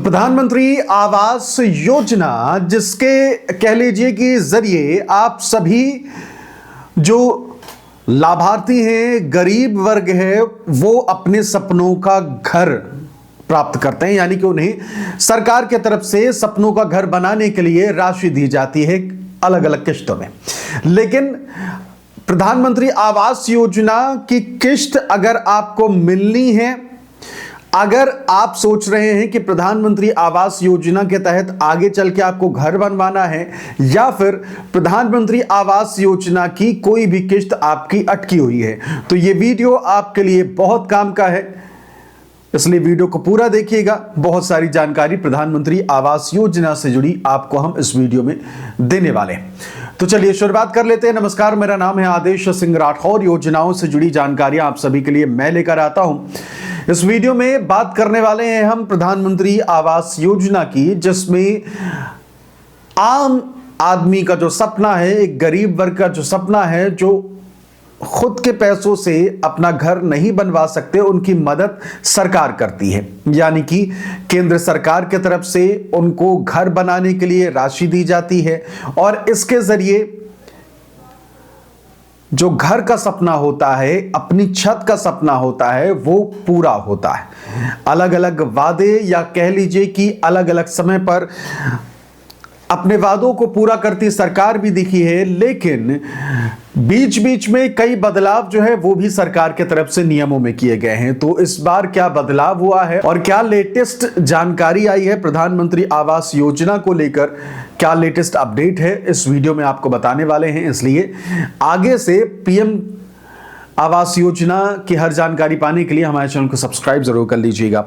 प्रधानमंत्री आवास योजना, जिसके कह लीजिए कि जरिए आप सभी जो लाभार्थी हैं, गरीब वर्ग है, वो अपने सपनों का घर प्राप्त करते हैं। यानी कि उन्हें सरकार की तरफ से सपनों का घर बनाने के लिए राशि दी जाती है अलग अलग किश्तों में। लेकिन प्रधानमंत्री आवास योजना की किश्त अगर आपको मिलनी है, अगर आप सोच रहे हैं कि प्रधानमंत्री आवास योजना के तहत आगे चल के आपको घर बनवाना है, या फिर प्रधानमंत्री आवास योजना की कोई भी किश्त आपकी अटकी हुई है, तो यह वीडियो आपके लिए बहुत काम का है। इसलिए वीडियो को पूरा देखिएगा। बहुत सारी जानकारी प्रधानमंत्री आवास योजना से जुड़ी आपको हम इस वीडियो में देने वाले हैं। तो चलिए शुरुआत कर लेते हैं। नमस्कार, मेरा नाम है आदेश सिंह राठौर। योजनाओं से जुड़ी जानकारियां आप सभी के लिए मैं लेकर आता हूं। इस वीडियो में बात करने वाले हैं हम प्रधानमंत्री आवास योजना की, जिसमें आम आदमी का जो सपना है, एक गरीब वर्ग का जो सपना है, जो खुद के पैसों से अपना घर नहीं बनवा सकते, उनकी मदद सरकार करती है। यानी कि केंद्र सरकार की तरफ से उनको घर बनाने के लिए राशि दी जाती है और इसके जरिए जो घर का सपना होता है, अपनी छत का सपना होता है, वो पूरा होता है। अलग अलग वादे, या कह लीजिए कि अलग अलग समय पर अपने वादों को पूरा करती सरकार भी दिखी है, लेकिन बीच बीच में कई बदलाव जो है वो भी सरकार की तरफ से नियमों में किए गए हैं। तो इस बार क्या बदलाव हुआ है और क्या लेटेस्ट जानकारी आई है प्रधानमंत्री आवास योजना को लेकर, क्या लेटेस्ट अपडेट है, इस वीडियो में आपको बताने वाले हैं। इसलिए आगे से पीएम आवास योजना की हर जानकारी पाने के लिए हमारे चैनल को सब्सक्राइब जरूर कर लीजिएगा।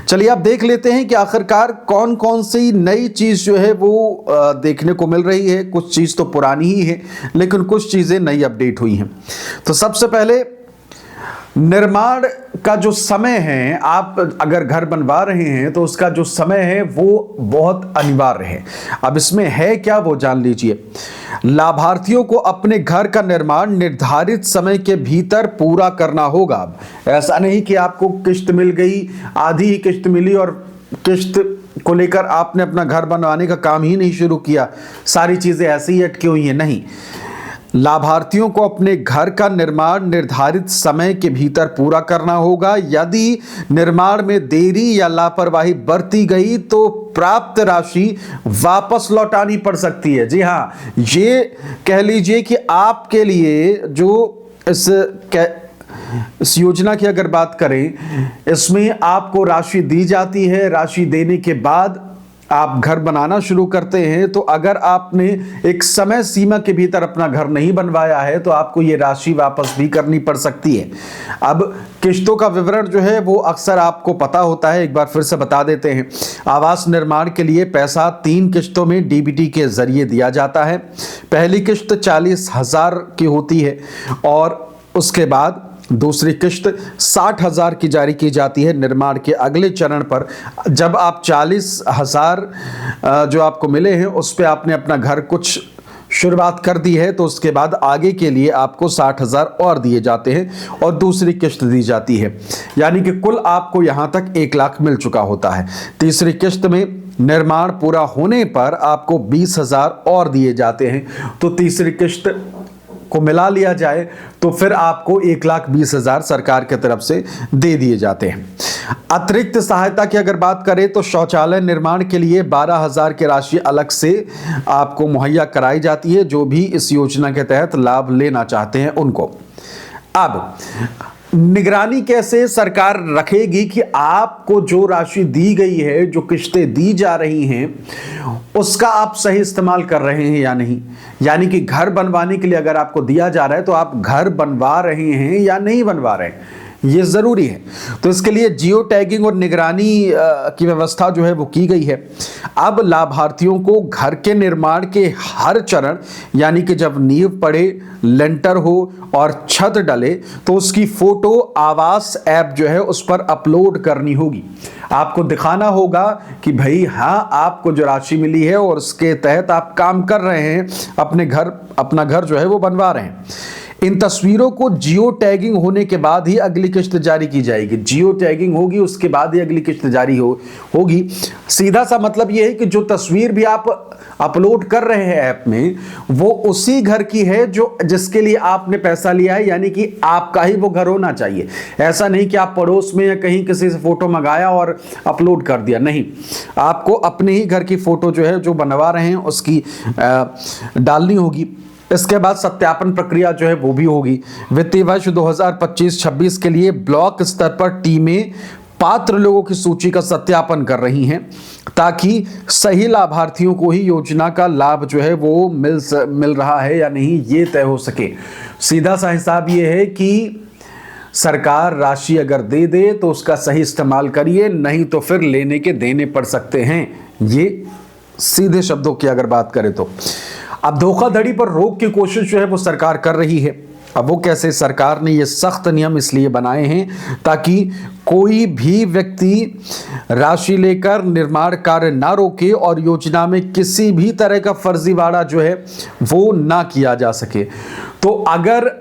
चलिए आप देख लेते हैं कि आखिरकार कौन कौन सी नई चीज जो है वो देखने को मिल रही है। कुछ चीज तो पुरानी ही है, लेकिन कुछ चीजें नई अपडेट हुई हैं। तो सबसे पहले निर्माण का जो समय है, आप अगर घर बनवा रहे हैं तो उसका जो समय है वो बहुत अनिवार्य है। अब इसमें है क्या, वो जान लीजिए। लाभार्थियों को अपने घर का निर्माण निर्धारित समय के भीतर पूरा करना होगा। अब ऐसा नहीं कि आपको किश्त मिल गई, आधी ही किश्त मिली और किश्त को लेकर आपने अपना घर बनवाने का काम ही नहीं शुरू किया, सारी चीजें ऐसे ही अटकी हुई हैं। नहीं, लाभार्थियों को अपने घर का निर्माण निर्धारित समय के भीतर पूरा करना होगा। यदि निर्माण में देरी या लापरवाही बरती गई तो प्राप्त राशि वापस लौटानी पड़ सकती है। जी हाँ, ये कह लीजिए कि आपके लिए जो इस योजना की अगर बात करें, इसमें आपको राशि दी जाती है। राशि देने के बाद आप घर बनाना शुरू करते हैं, तो अगर आपने एक समय सीमा के भीतर अपना घर नहीं बनवाया है तो आपको ये राशि वापस भी करनी पड़ सकती है। अब किश्तों का विवरण जो है वो अक्सर आपको पता होता है, एक बार फिर से बता देते हैं। आवास निर्माण के लिए पैसा 3 किश्तों में डीबीटी के जरिए दिया जाता है। पहली किश्त 40,000 की होती है और उसके बाद दूसरी किश्त 60,000 की जारी की जाती है। निर्माण के अगले चरण पर जब आप 40,000 जो आपको मिले हैं उस पे आपने अपना घर कुछ शुरुआत कर दी है, तो उसके बाद आगे के लिए आपको 60,000 और दिए जाते हैं और दूसरी किश्त दी जाती है। यानी कि कुल आपको यहां तक 1 लाख मिल चुका होता है। तीसरी किश्त में निर्माण पूरा होने पर आपको 20,000 और दिए जाते हैं। तो तीसरी किश्त को मिला लिया जाए तो फिर आपको 1,20,000 सरकार की तरफ से दे दिए जाते हैं। अतिरिक्त सहायता की अगर बात करें तो शौचालय निर्माण के लिए 12,000 की राशि अलग से आपको मुहैया कराई जाती है, जो भी इस योजना के तहत लाभ लेना चाहते हैं उनको। अब निगरानी कैसे सरकार रखेगी कि आपको जो राशि दी गई है, जो किश्तें दी जा रही हैं, उसका आप सही इस्तेमाल कर रहे हैं या नहीं। यानी कि घर बनवाने के लिए अगर आपको दिया जा रहा है तो आप घर बनवा रहे हैं या नहीं बनवा रहे हैं, ये जरूरी है। तो इसके लिए जियो टैगिंग और निगरानी की व्यवस्था जो है वो की गई है। अब लाभार्थियों को घर के निर्माण के हर चरण, यानी कि जब नींव पड़े, लेंटर हो और छत डले, तो उसकी फोटो आवास ऐप जो है उस पर अपलोड करनी होगी। आपको दिखाना होगा कि भाई हाँ, आपको जो राशि मिली है और उसके तहत आप काम कर रहे हैं, अपना घर जो है वो बनवा रहे हैं। इन तस्वीरों को जियो टैगिंग होने के बाद ही अगली किस्त जारी की जाएगी। जियो टैगिंग होगी, उसके बाद ही अगली किस्त जारी होगी। सीधा सा मतलब यह है कि जो तस्वीर भी आप अपलोड कर रहे हैं ऐप में, वो उसी घर की है जो जिसके लिए आपने पैसा लिया है, यानी कि आपका ही वो घर होना चाहिए। ऐसा नहीं कि आप पड़ोस में या कहीं किसी से फोटो मंगाया और अपलोड कर दिया, नहीं। आपको अपने ही घर की फोटो जो है, जो बनवा रहे हैं, उसकी डालनी होगी। इसके बाद सत्यापन प्रक्रिया जो है वो भी होगी। वित्तीय वर्ष 2025-26 के लिए ब्लॉक स्तर पर टीमें पात्र लोगों की सूची का सत्यापन कर रही हैं, ताकि सही लाभार्थियों को ही योजना का लाभ जो है वो मिल रहा है या नहीं, ये तय हो सके। सीधा सा हिसाब ये है कि सरकार राशि अगर दे दे तो उसका सही इस्तेमाल करिए, नहीं तो फिर लेने के देने पड़ सकते हैं। ये सीधे शब्दों की अगर बात करें तो अब धोखाधड़ी पर रोक की कोशिश जो है वो सरकार कर रही है। अब वो कैसे? सरकार ने ये सख्त नियम इसलिए बनाए हैं ताकि कोई भी व्यक्ति राशि लेकर निर्माण कार्य ना रोके और योजना में किसी भी तरह का फर्जीवाड़ा जो है वो ना किया जा सके। तो अगर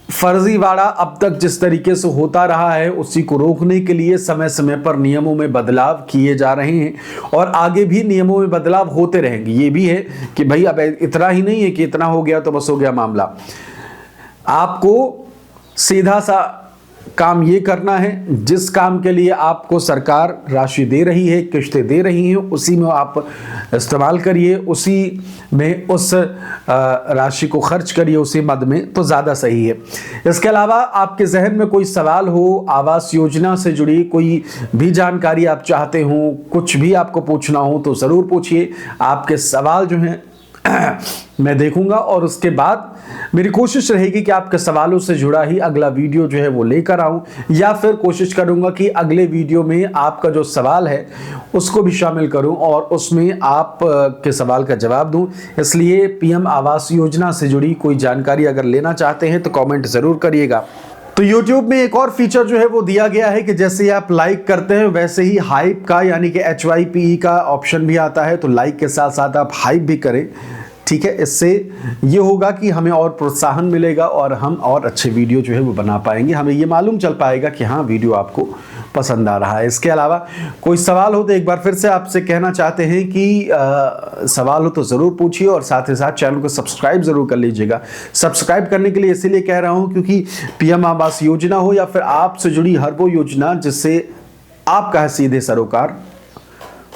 फर्जीवाड़ा अब तक जिस तरीके से होता रहा है, उसी को रोकने के लिए समय समय पर नियमों में बदलाव किए जा रहे हैं और आगे भी नियमों में बदलाव होते रहेंगे। ये भी है कि भाई अब इतना ही नहीं है कि इतना हो गया तो बस हो गया मामला। आपको सीधा सा काम ये करना है, जिस काम के लिए आपको सरकार राशि दे रही है, किस्तें दे रही हैं, उसी में आप इस्तेमाल करिए, उसी में उस राशि को खर्च करिए, उसी मद में, तो ज़्यादा सही है। इसके अलावा आपके जहन में कोई सवाल हो, आवास योजना से जुड़ी कोई भी जानकारी आप चाहते हो, कुछ भी आपको पूछना हो तो ज़रूर पूछिए। आपके सवाल जो हैं मैं देखूंगा और उसके बाद मेरी कोशिश रहेगी कि आपके सवालों से जुड़ा ही अगला वीडियो जो है वो लेकर आऊं, या फिर कोशिश करूंगा कि अगले वीडियो में आपका जो सवाल है उसको भी शामिल करूं और उसमें आप के सवाल का जवाब दूं। इसलिए पीएम आवास योजना से जुड़ी कोई जानकारी अगर लेना चाहते हैं तो कमेंट जरूर करिएगा। तो YouTube में एक और फीचर जो है वो दिया गया है कि जैसे ही आप लाइक करते हैं वैसे ही हाइप का, यानी कि HYPE का ऑप्शन भी आता है। तो लाइक के साथ साथ आप हाइप भी करें, ठीक है। इससे ये होगा कि हमें और प्रोत्साहन मिलेगा और हम और अच्छे वीडियो जो है वो बना पाएंगे। हमें ये मालूम चल पाएगा कि हाँ, वीडियो आपको पसंद आ रहा है। इसके अलावा कोई सवाल हो तो एक बार फिर से आपसे कहना चाहते हैं कि सवाल हो तो ज़रूर पूछिए और साथ ही साथ चैनल को सब्सक्राइब ज़रूर कर लीजिएगा। सब्सक्राइब करने के लिए इसीलिए कह रहा हूँ क्योंकि पीएम आवास योजना हो या फिर आपसे जुड़ी हर वो योजना जिससे आपका है सीधे सरोकार,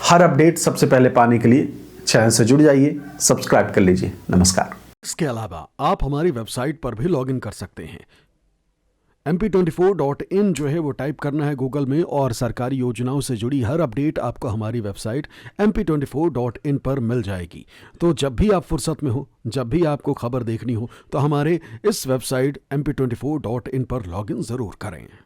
हर अपडेट सबसे पहले पाने के लिए चैनल से जुड़ जाइए, सब्सक्राइब कर लीजिए। नमस्कार। इसके अलावा आप हमारी वेबसाइट पर भी लॉगिन कर सकते हैं। mp24.in जो है वो टाइप करना है गूगल में और सरकारी योजनाओं से जुड़ी हर अपडेट आपको हमारी वेबसाइट mp24.in पर मिल जाएगी। तो जब भी आप फुर्सत में हो, जब भी आपको खबर देखनी हो, तो हमारे इस वेबसाइट mp24.in पर लॉगिन ज़रूर करें।